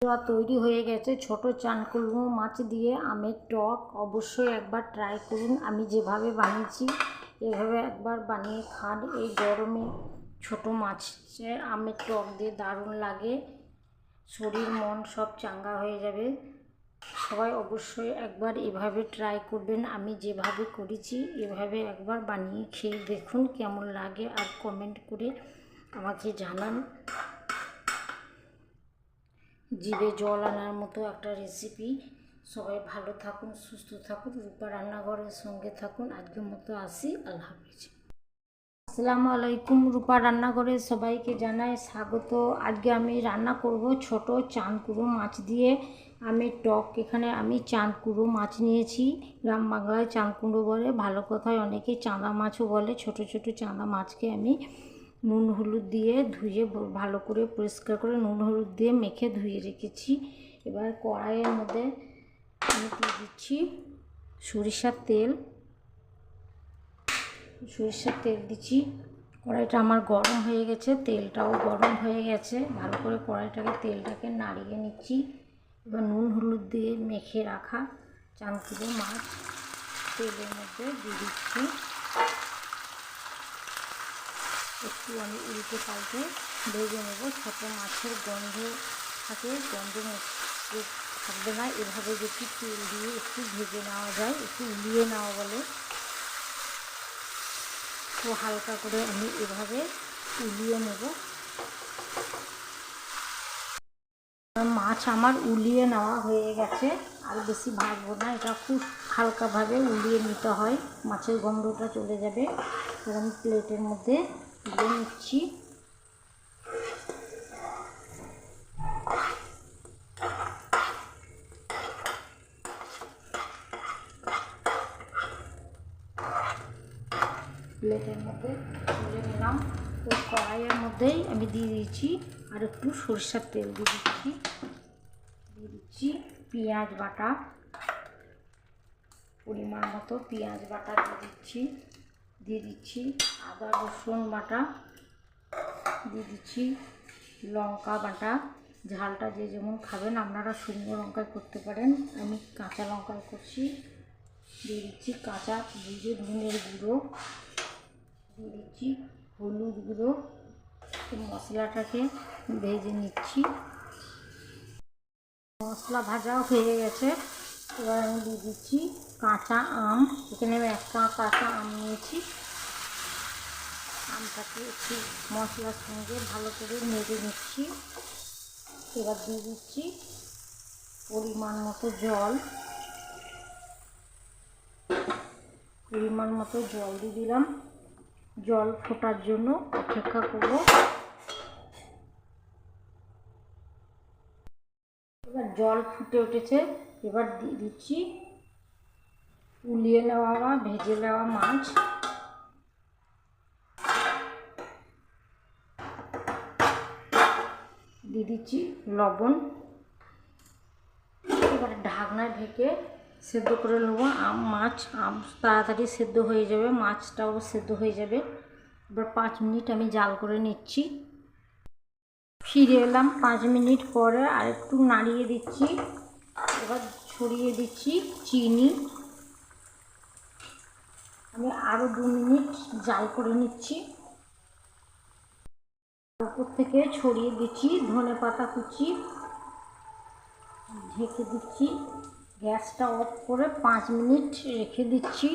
তৈরি হয়ে গেছে ছোট চানকুলমো মাছ দিয়ে আমের টক। অবশ্যই একবার ট্রাই করুন। আমি যেভাবে বানিয়েছি এভাবে একবার বানিয়ে খান। এই গরমে ছোট মাছের আমের টক দিয়ে দারুণ লাগে। শরীর মন সব চাঙ্গা হয়ে যাবে। সবাই অবশ্যই একবার এভাবে ট্রাই করবেন। আমি যেভাবে করেছি এভাবে একবার বানিয়ে খেয়ে দেখুন কেমন লাগে, আর কমেন্ট করে আমাকে জানান। জিভে জল আনার মতো একটা রেসিপি। সবাই ভালো থাকুন, সুস্থ থাকুন, রূপা রান্নাঘরের সঙ্গে থাকুন। আজকের মতো আসি, আল্লাহ হাফিজ। আসসালামু আলাইকুম, রূপা রান্নাঘরে সবাইকে জানাই স্বাগত। আজকে আমি রান্না করব ছোট চাঁদকুড়ো মাছ দিয়ে আমের টক। এখানে আমি চাঁদকুড়ো মাছ নিয়েছি, গ্রাম বাংলায় চাঁদকুড়ো বলে, ভালো কথায় অনেকে চাঁদা মাছও বলে। ছোট ছোট চাঁদা মাছকে আমি নুন হলুদ দিয়ে ধুয়ে ভালো করে পরিষ্কার করে নুন হলুদ দিয়ে মেখে ধুয়ে রেখেছি। এবার কড়াইয়ের মধ্যে আমি দিয়ে দিচ্ছি সরিষার তেল দিচ্ছি। কড়াইটা আমার গরম হয়ে গেছে, তেলটাও গরম হয়ে গেছে। ভালো করে তেলটাকে নাড়িয়ে নিচ্ছি। এবার নুন হলুদ দিয়ে মেখে রাখা চাঁদকুড়ো মাছ তেলের মধ্যে দিয়ে দিচ্ছি। একটু আমি উল্টে পাল্টে ভেজে নেব। ছোটো মাছের গন্ধ থাকে, গন্ধ থাকবে না। এভাবে যদি তেল দিয়ে একটু ভেজে নেওয়া যায়, একটু উলিয়ে নেওয়া বলে, তো হালকা করে আমি এভাবে উলিয়ে নেব। মাছ আমার উলিয়ে নেওয়া হয়ে গেছে, আর বেশি ভাজবো না। এটা খুব হালকাভাবে উলিয়ে নিতে হয়, মাছের গন্ধটা চলে যাবে। আর আমি প্লেটের মধ্যে তুলে নিচ্ছি। প্লেটের মধ্যে তুলে নিলাম। ওই কড়াইয়ের মধ্যেই আমি দিয়ে দিচ্ছি আর একটু সরিষার তেল দিয়ে দিচ্ছি পেঁয়াজ বাটা, পরিমাণ মতো পেঁয়াজ বাটা দিয়ে দিচ্ছি আদা রসুন বাটা, দিয়ে দিচ্ছি লঙ্কা বাটা। ঝালটা যে যেমন খাবেন, আপনারা শুকনো লঙ্কায় করতে পারেন, আমি কাঁচা লঙ্কায় করছি। দিয়ে দিচ্ছি কাঁচা জিরে ধনের গুঁড়ো, দিয়ে দিচ্ছি হলুদ গুঁড়ো। মশলাটাকে ভেজে নিচ্ছি। মশলা ভাজা হয়ে গেছে। এবার আমি দিয়ে দিচ্ছি কাঁচা আম। এখানে আমি একটা কাঁচা আম নিয়েছি। আমটাকে একটু মশলার সঙ্গে ভালো করে নেড়ে নিচ্ছি। এবার দিয়ে দিচ্ছি পরিমাণ মতো জল দিয়ে দিলাম। জল ফোটার জন্য অপেক্ষা করব। এবার জল ফুটে উঠেছে। এবার দিয়ে দিচ্ছি উলিয়ে নেওয়া বা ভেজে নেওয়া মাছ। দিয়ে দিচ্ছি লবণ। এবার ঢাকনায় ঢেকে সেদ্ধ করে নেবো। মাছ তাড়াতাড়ি সেদ্ধ হয়ে যাবে, মাছটাও সেদ্ধ হয়ে যাবে। এবার 5 মিনিট আমি জাল করে নিচ্ছি। ফিরে এলাম 5 মিনিট পরে, আর একটু নাড়িয়ে দিচ্ছি। এবার ছড়িয়ে দিচ্ছি চিনি। আমি আরও 2 মিনিট জাল করে নিচ্ছি। উপর থেকে ছড়িয়ে দিচ্ছি ধনেপাতা কুচি, ঢেকে দিচ্ছি। গ্যাসটা অফ করে 5 মিনিট রেখে দিচ্ছি।